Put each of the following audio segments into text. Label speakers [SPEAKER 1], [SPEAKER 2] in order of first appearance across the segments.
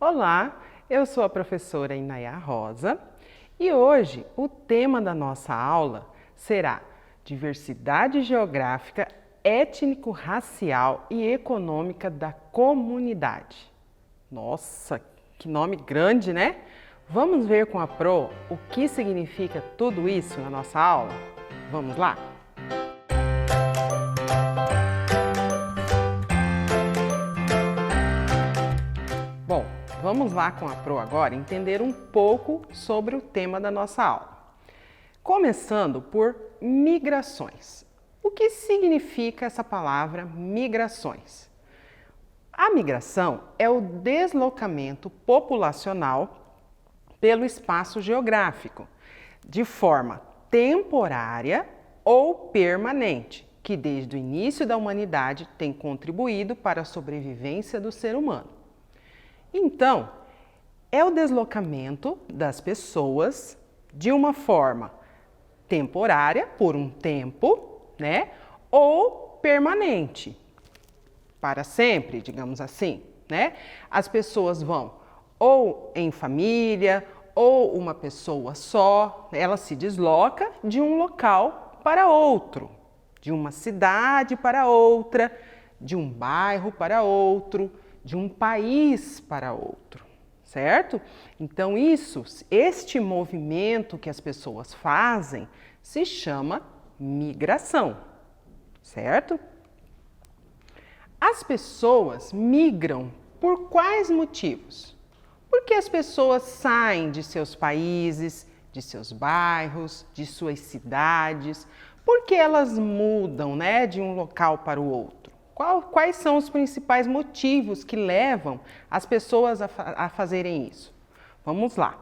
[SPEAKER 1] Olá, eu sou a professora Inaya Rosa e hoje o tema da nossa aula será Diversidade Geográfica, Étnico-Racial e Econômica da Comunidade. Nossa, que nome grande, né? Vamos ver com a Pro o que significa tudo isso na nossa aula? Vamos lá? Bom, vamos lá com a Pro agora entender um pouco sobre o tema da nossa aula. Começando por migrações. O que significa essa palavra migrações? A migração é o deslocamento populacional pelo espaço geográfico, de forma temporária ou permanente, que desde o início da humanidade tem contribuído para a sobrevivência do ser humano. Então, é o deslocamento das pessoas de uma forma temporária, por um tempo, né? Ou permanente, para sempre, digamos assim, né? As pessoas vão ou em família, ou uma pessoa só, ela se desloca de um local para outro, de uma cidade para outra, de um bairro para outro, de um país para outro, certo? Então este movimento que as pessoas fazem se chama migração, certo? As pessoas migram por quais motivos? Porque as pessoas saem de seus países, de seus bairros, de suas cidades, porque elas mudam, né, de um local para o outro. Quais são os principais motivos que levam as pessoas a fazerem isso? Vamos lá.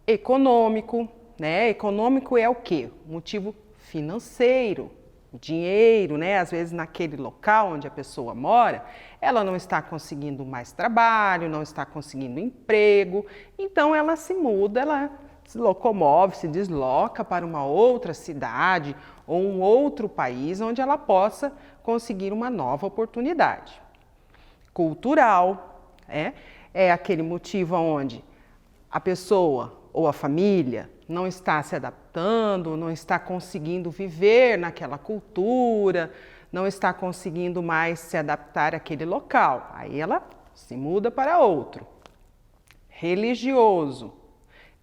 [SPEAKER 1] Econômico, né? Econômico é o quê? Motivo financeiro, dinheiro, né? Às vezes naquele local onde a pessoa mora, ela não está conseguindo mais trabalho, não está conseguindo emprego, então ela se muda, ela se locomove, se desloca para uma outra cidade ou um outro país onde ela possa conseguir uma nova oportunidade. Cultural, é aquele motivo onde a pessoa ou a família não está se adaptando, não está conseguindo viver naquela cultura, não está conseguindo mais se adaptar àquele local. Aí ela se muda para outro. Religioso.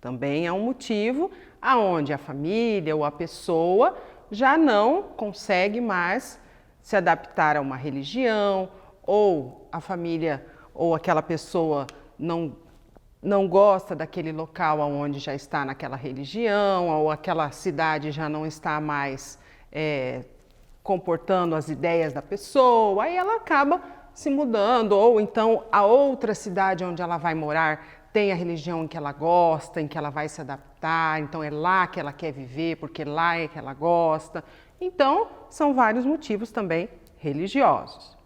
[SPEAKER 1] Também é um motivo aonde a família ou a pessoa já não consegue mais se adaptar a uma religião, ou a família ou aquela pessoa não gosta daquele local onde já está naquela religião, ou aquela cidade já não está mais comportando as ideias da pessoa, aí ela acaba se mudando, ou então a outra cidade onde ela vai morar tem a religião em que ela gosta, em que ela vai se adaptar, então é lá que ela quer viver, porque lá é que ela gosta. Então, são vários motivos também religiosos.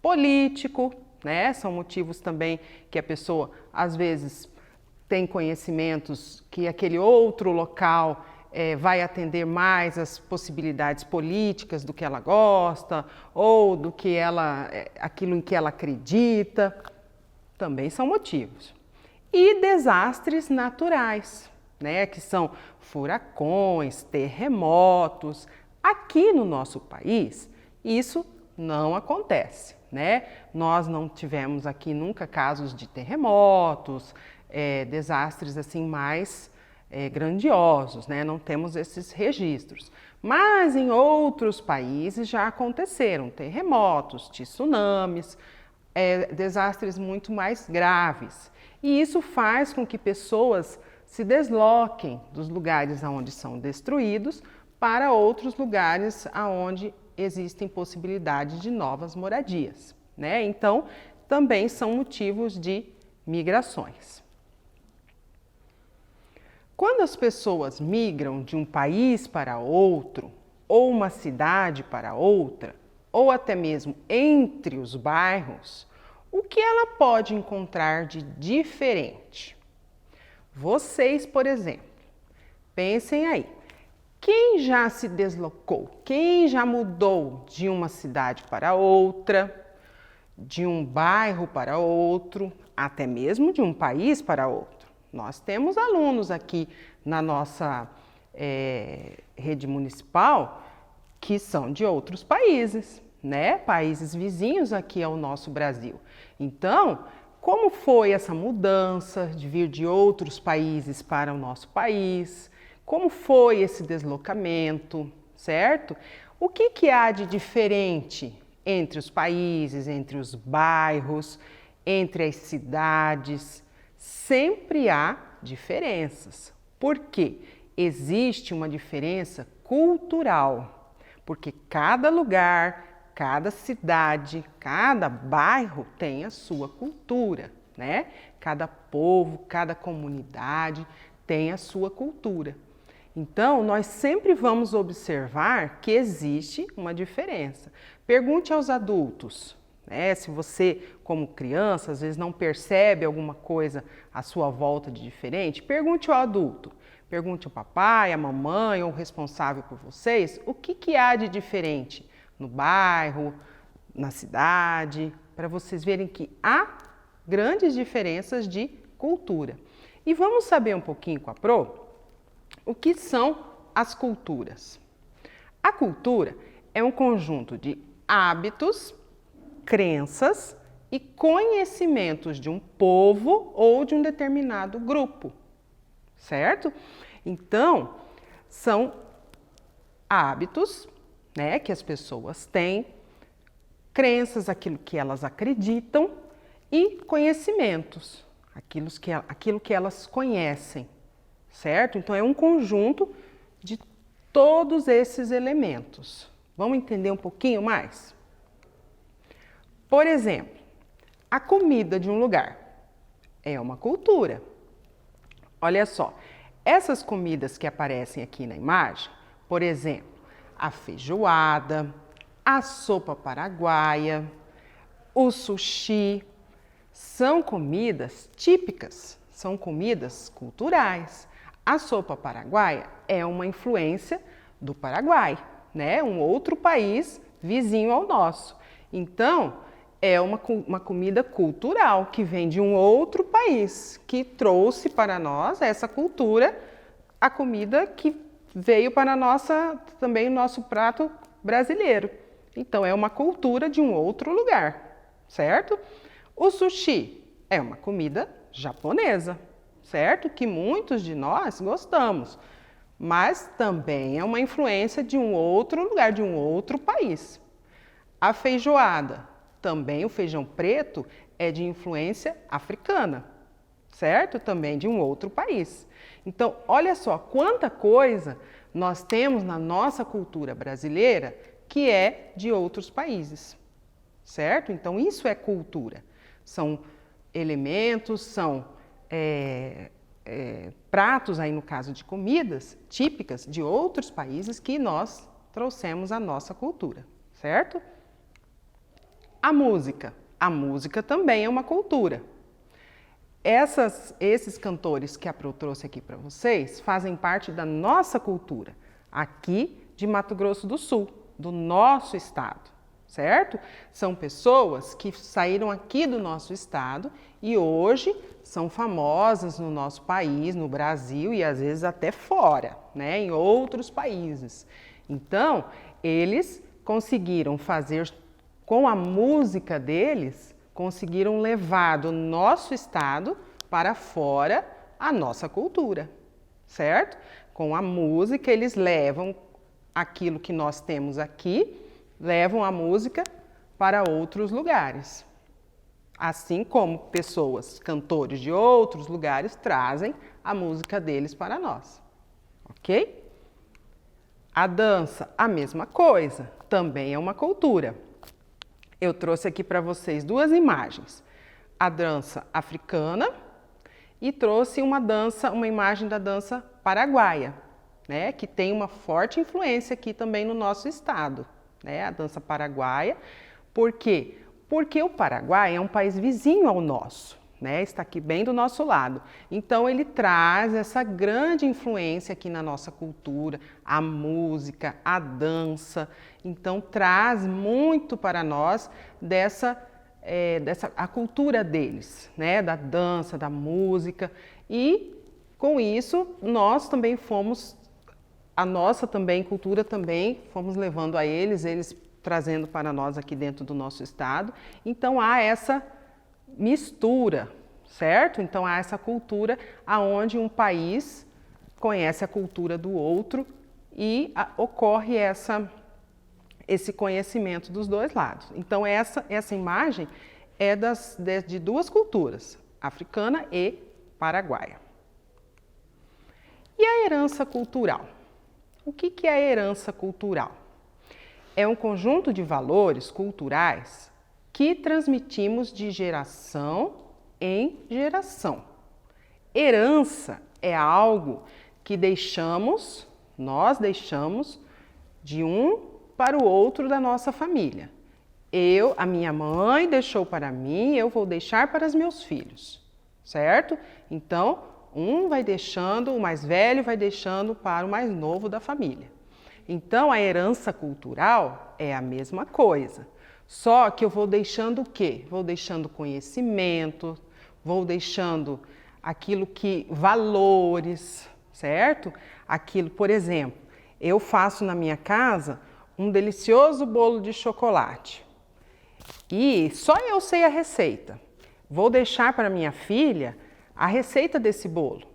[SPEAKER 1] Político, né? São motivos também que a pessoa, às vezes, tem conhecimentos que aquele outro local vai atender mais às possibilidades políticas do que ela gosta, ou do que aquilo em que ela acredita. Também são motivos. E desastres naturais, né, que são furacões, terremotos. Aqui no nosso país, isso não acontece, né? Nós não tivemos aqui nunca casos de terremotos, desastres assim mais grandiosos, né? Não temos esses registros. Mas em outros países já aconteceram terremotos, tsunamis, desastres muito mais graves. E isso faz com que pessoas se desloquem dos lugares onde são destruídos para outros lugares onde existem possibilidades de novas moradias, né? Então, também são motivos de migrações. Quando as pessoas migram de um país para outro, ou uma cidade para outra, ou até mesmo entre os bairros, o que ela pode encontrar de diferente? Vocês, por exemplo, pensem aí. Quem já se deslocou? Quem já mudou de uma cidade para outra? de um bairro para outro, até mesmo de um país para outro. Nós temos alunos aqui na nossa rede municipal que são de outros países, né? Países vizinhos aqui ao nosso Brasil. Então, como foi essa mudança de vir de outros países para o nosso país? Como foi esse deslocamento, certo? O que há de diferente entre os países, entre os bairros, entre as cidades? Sempre há diferenças. Por quê? Existe uma diferença cultural, porque cada lugar, cada cidade, cada bairro tem a sua cultura, né? Cada povo, cada comunidade tem a sua cultura. Então, nós sempre vamos observar que existe uma diferença. Pergunte aos adultos, né? Se você, como criança, às vezes não percebe alguma coisa à sua volta de diferente, pergunte ao adulto. Pergunte ao papai, à mamãe ou o responsável por vocês o que há de diferente no bairro, na cidade, para vocês verem que há grandes diferenças de cultura. E vamos saber um pouquinho com a Pro o que são as culturas. A cultura é um conjunto de hábitos, crenças e conhecimentos de um povo ou de um determinado grupo, certo? Então, são hábitos, né, que as pessoas têm, crenças, aquilo que elas acreditam e conhecimentos, aquilo que elas conhecem, certo? Então, é um conjunto de todos esses elementos. Vamos entender um pouquinho mais? Por exemplo, a comida de um lugar é uma cultura. Olha só, essas comidas que aparecem aqui na imagem, por exemplo, a feijoada, a sopa paraguaia, o sushi, são comidas típicas, são comidas culturais. A sopa paraguaia é uma influência do Paraguai, né? Um outro país vizinho ao nosso. Então, é uma comida cultural que vem de um outro país, que trouxe para nós essa cultura, a comida que veio para também o nosso prato brasileiro. Então, é uma cultura de um outro lugar, certo? O sushi é uma comida japonesa, certo? Que muitos de nós gostamos, mas também é uma influência de um outro lugar, de um outro país. A feijoada, também o feijão preto, é de influência africana, certo? Também de um outro país. Então, olha só quanta coisa nós temos na nossa cultura brasileira que é de outros países, certo? Então, isso é cultura. São elementos, são pratos, aí no caso de comidas, típicas de outros países que nós trouxemos à nossa cultura, certo? A música também é uma cultura. Esses cantores que a Pro trouxe aqui para vocês fazem parte da nossa cultura, aqui de Mato Grosso do Sul, do nosso estado, certo? São pessoas que saíram aqui do nosso estado e hoje são famosas no nosso país, no Brasil e às vezes até fora, né? Em outros países. Então, eles conseguiram fazer, com a música deles, conseguiram levar do nosso estado para fora a nossa cultura, certo? Com a música, eles levam aquilo que nós temos aqui, levam a música para outros lugares. Assim como pessoas, cantores de outros lugares, trazem a música deles para nós, ok? A dança, a mesma coisa, também é uma cultura. Eu trouxe aqui para vocês duas imagens, a dança africana e trouxe uma imagem da dança paraguaia, né, que tem uma forte influência aqui também no nosso estado, né, a dança paraguaia. Por quê? Porque o Paraguai é um país vizinho ao nosso, né, está aqui bem do nosso lado. Então, ele traz essa grande influência aqui na nossa cultura, a música, a dança. Então, traz muito para nós dessa a cultura deles, né? Da dança, da música, e com isso nós também fomos, a nossa também cultura também fomos levando a eles trazendo para nós aqui dentro do nosso estado. Então há essa mistura, certo? Então há essa cultura aonde um país conhece a cultura do outro e ocorre esse conhecimento dos dois lados. Então essa imagem é de duas culturas, africana e paraguaia. E a herança cultural? O que é a herança cultural? É um conjunto de valores culturais que transmitimos de geração em geração. Herança é algo que nós deixamos de um para o outro da nossa família. A minha mãe deixou para mim, eu vou deixar para os meus filhos, certo? Então, um vai deixando, o mais velho vai deixando para o mais novo da família. Então, a herança cultural é a mesma coisa, só que eu vou deixando o quê? Vou deixando conhecimento, vou deixando valores, certo? Aquilo, por exemplo, eu faço na minha casa um delicioso bolo de chocolate e só eu sei a receita. Vou deixar para minha filha a receita desse bolo.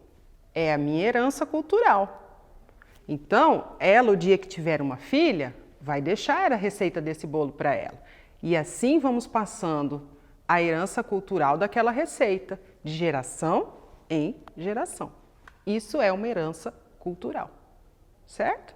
[SPEAKER 1] É a minha herança cultural. Então, ela, o dia que tiver uma filha, vai deixar a receita desse bolo para ela. E assim vamos passando a herança cultural daquela receita, de geração em geração. Isso é uma herança cultural, certo?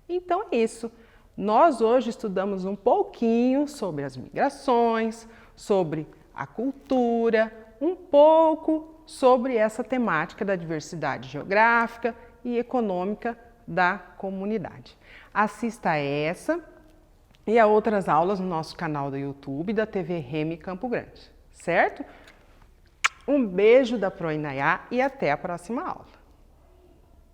[SPEAKER 1] Então é isso. Nós hoje estudamos um pouquinho sobre as migrações, sobre a cultura, um pouco sobre essa temática da diversidade geográfica e econômica da comunidade. Assista a essa e a outras aulas no nosso canal do YouTube da TV Remy Campo Grande, certo? Um beijo da Pro Inayá e até a próxima aula.